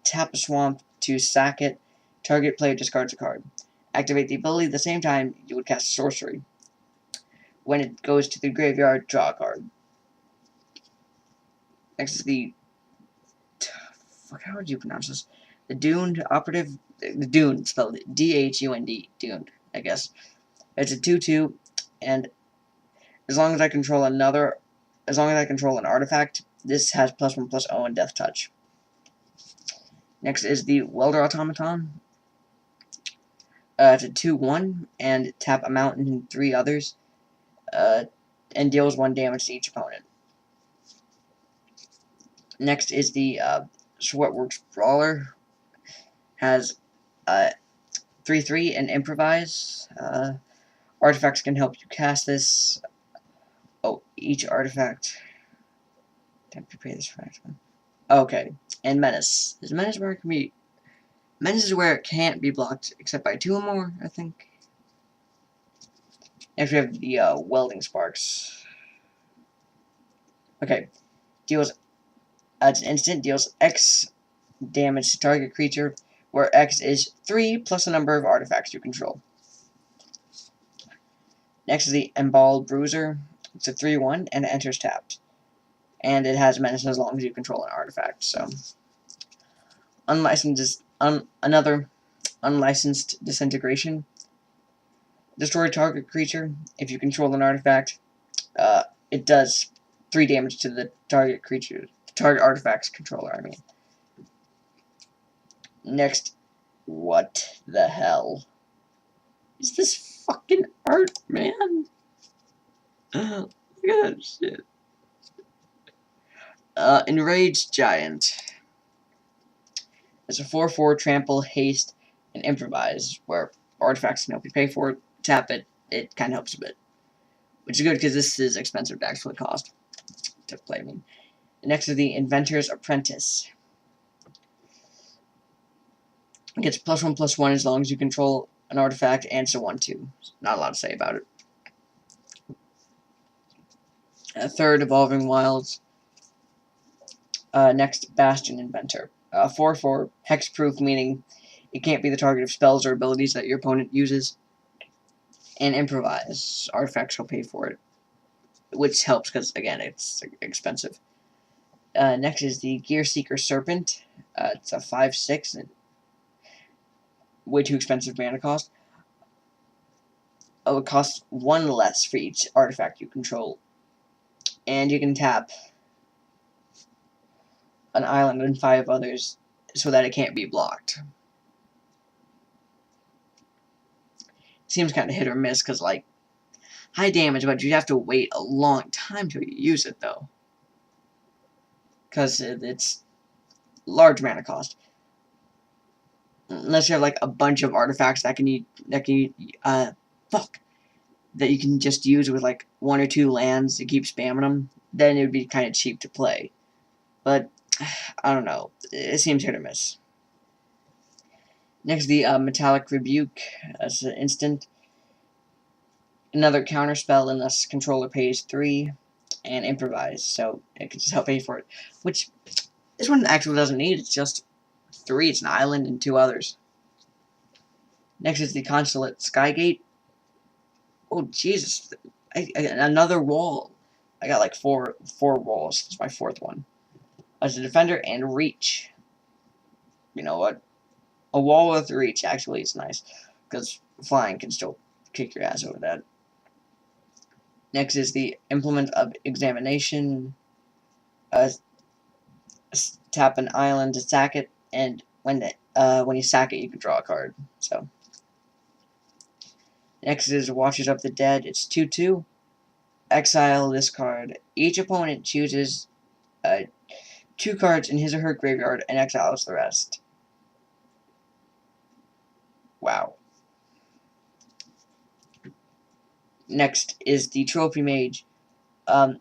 [SPEAKER 1] Tap a swamp to sack it. Target player discards a card. Activate the ability at the same time you would cast a sorcery. When it goes to the graveyard, draw a card. Next is the... how would you pronounce this? The Duned Operative... The Dune, spelled D-H-U-N-D. Duned, I guess. It's a 2/2, and as long as I control an artifact, this has +1/+0 and Death Touch. Next is the Welder Automaton. It's a 2/1, and tap a mountain and 3 others, and deals 1 damage to each opponent. Next is the Sweatworks Brawler. Has 3/3 and Improvise. Artifacts can help you cast this. Oh, each artifact. Have to pay this for next one. Okay, and Menace. Is Menace where it can be? Menace is where it can't be blocked except by 2 or more, I think. Next we have the Welding Sparks. Okay, deals. It's an instant, deals X damage to target creature, where X is 3 plus the number of artifacts you control. Next is the Emballed Bruiser. It's a 3/1 and it enters tapped. And it has Menace as long as you control an artifact. So, another Unlicensed Disintegration. Destroy target creature. If you control an artifact, it does 3 damage to the target creature. Target artifact's controller, I mean. Next, what the hell is this fucking art, man? Look at that shit. Enraged Giant. It's a 4/4 trample, haste, and improvise, where artifacts can help you pay for it. Tap it, it kind of helps a bit. Which is good because this is expensive to actually cost to play. I mean. Next is the Inventor's Apprentice. It gets +1/+1 as long as you control an artifact, and it's a 1/2. Not a lot to say about it. Third, Evolving Wilds. Next, Bastion Inventor. 4/4 hexproof, meaning it can't be the target of spells or abilities that your opponent uses. And Improvise. Artifacts will pay for it. Which helps because, again, it's expensive. Next is the Gearseeker Serpent. It's a 5/6 and way too expensive mana cost. It costs 1 less for each artifact you control. And you can tap an island and 5 others so that it can't be blocked. Seems kind of hit or miss, because, like, high damage, but you have to wait a long time to use it, though. Because it's large mana cost. Unless you have, like, a bunch of artifacts that you can just use with, like, 1 or 2 lands to keep spamming them, then it would be kind of cheap to play. But, I don't know. It seems hit or miss. Next, the Metallic Rebuke as an instant. Another counter spell unless controller pays 3, and improvise, so it can just help pay for it. Which, this one actually doesn't need, it's just 3, it's an island and 2 others. Next is the Consulate Skygate. Oh, Jesus. Another wall. I got like four walls. It's my 4th one. As a defender and reach. You know what? A wall with reach actually is nice, because flying can still kick your ass over that. Next is the Implement of Examination. Tap an island to sack it, and when you sack it, you can draw a card. So next is Watchers of the Dead. It's 2/2. Exile this card. Each opponent chooses 2 cards in his or her graveyard and exiles the rest. Wow. Next is the Trophy Mage. When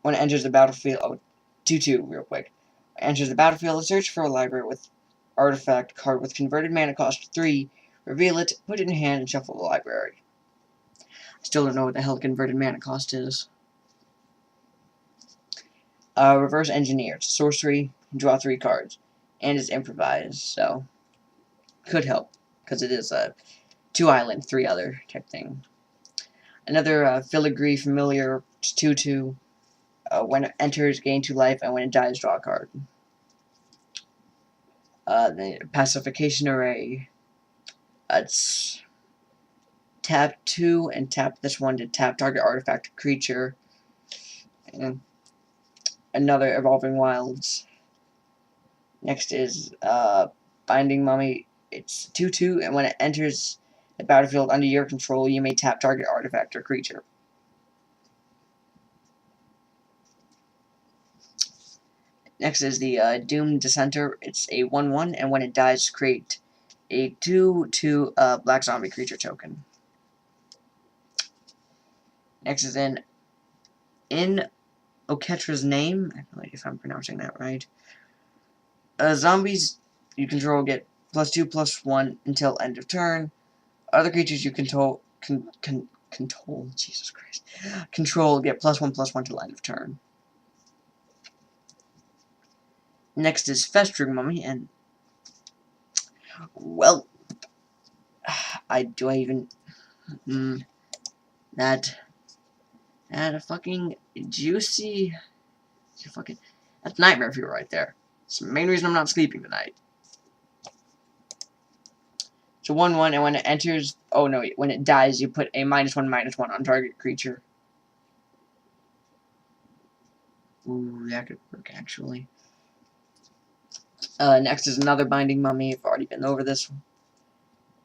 [SPEAKER 1] it enters the battlefield, 2/2 real quick. Enters the battlefield, search for a library with artifact card with converted mana cost 3. Reveal it, put it in your hand, and shuffle the library. Still don't know what the hell converted mana cost is. Reverse Engineer. Sorcery, draw 3 cards. And is improvised, so could help, because it is a 2 island, 3 other type thing. Another Filigree Familiar, 2/2. When it enters, gain 2 life, and when it dies, draw a card. The Pacification Array. It's tap 2 and tap this one to tap target artifact creature. And another Evolving Wilds. Next is Binding Mummy. It's 2/2, and when it enters the battlefield under your control, you may tap target artifact or creature. Next is the Doomed Dissenter. It's a 1/1, and when it dies, create a 2/2 black zombie creature token. Next is in Oketra's Name. I don't know if I'm pronouncing that right. Zombies you control get +2/+1 until end of turn. Other creatures you control Jesus Christ. Control get +1/+1 till end of turn. Next is Festering Mummy, and well, that a fucking juicy that's nightmare fuel right there. It's the main reason I'm not sleeping tonight. So 1/1, and when it enters, oh no, when it dies, you put a -1/-1 on target creature. Ooh, that could work actually. Next is another Binding Mummy. I've already been over this one.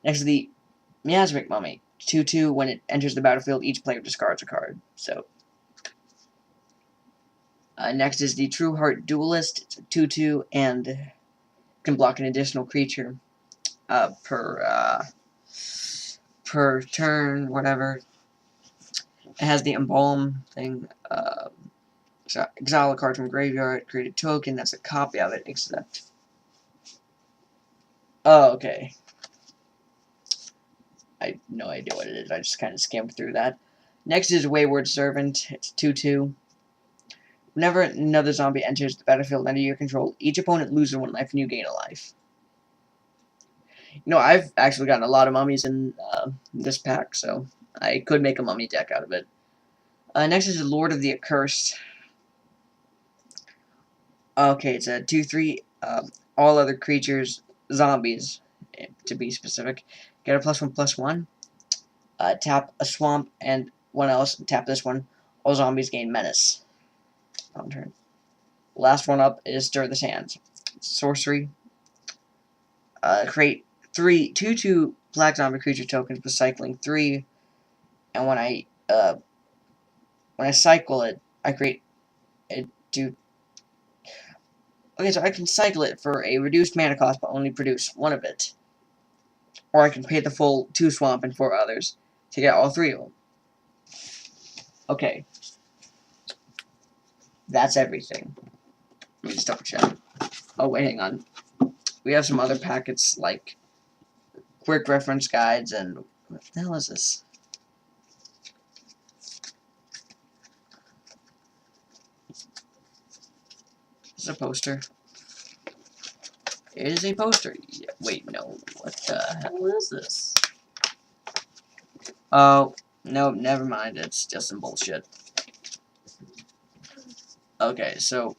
[SPEAKER 1] Next is the Miasmic Mummy. 2/2. When it enters the battlefield, each player discards a card. So, next is the True Heart Duelist. It's a 2/2, and can block an additional creature per turn, whatever. It has the Embalm thing. Exile a card from graveyard, create a token that's a copy of it, except. Oh, okay. I have no idea what it is. I just kind of skimmed through that. Next is Wayward Servant. It's 2/2. Whenever another zombie enters the battlefield under your control, each opponent loses 1 life and you gain a life. You know, I've actually gotten a lot of mummies in this pack, so I could make a mummy deck out of it. Next is the Lord of the Accursed. Okay, it's a 2/3. All other creatures, zombies, to be specific, get a +1/+1. Tap a swamp and one else. Tap this one. All zombies gain menace on turn. Last one up is Stir the Sands. Sorcery. Create 2/2 black zombie creature tokens recycling 3, and when I cycle it, I create it to. Okay, so I can cycle it for a reduced mana cost, but only produce 1 of it. Or I can pay the full 2 swamp and 4 others to get all 3 of them. Okay. That's everything. Let me just double check. Oh, wait, hang on. We have some other packets, like quick reference guides, and what the hell is this? Is a poster? It is a poster. Yeah, wait, no. What the hell is this? Oh, no, never mind. It's just some bullshit. Okay, so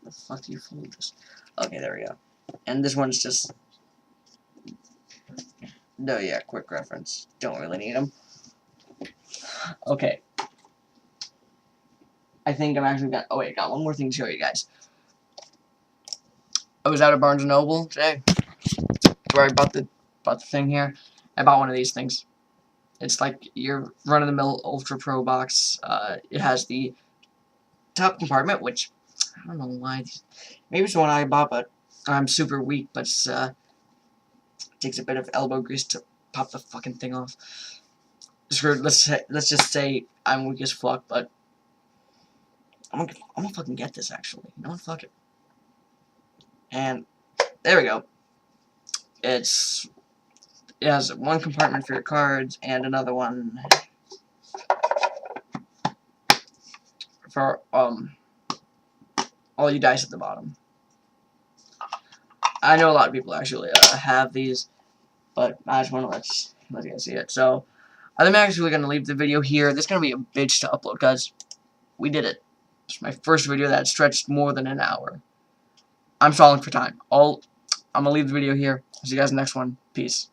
[SPEAKER 1] the fuck do you fold this? Okay, there we go. And this one's just no, yeah, quick reference. Don't really need them. Okay. I think I'm actually gonna. Oh wait, I got one more thing to show you guys. I was out at Barnes & Noble today, where I bought the thing here. I bought one of these things. It's like your run-of-the-mill Ultra Pro box. It has the top compartment, which I don't know why. Maybe it's the one I bought, but I'm super weak. But it takes a bit of elbow grease to pop the fucking thing off. Let's just say I'm weak as fuck, but I'm gonna fucking get this actually. You know what? Fuck it. And there we go. It has 1 compartment for your cards and another one for all you dice at the bottom. I know a lot of people actually have these, but I just want to let you guys see it. So I'm actually gonna leave the video here. This is gonna be a bitch to upload, guys. We did it. It's my first video that stretched more than an hour. I'm stalling for time. I'm gonna leave the video here. See you guys in the next one. Peace.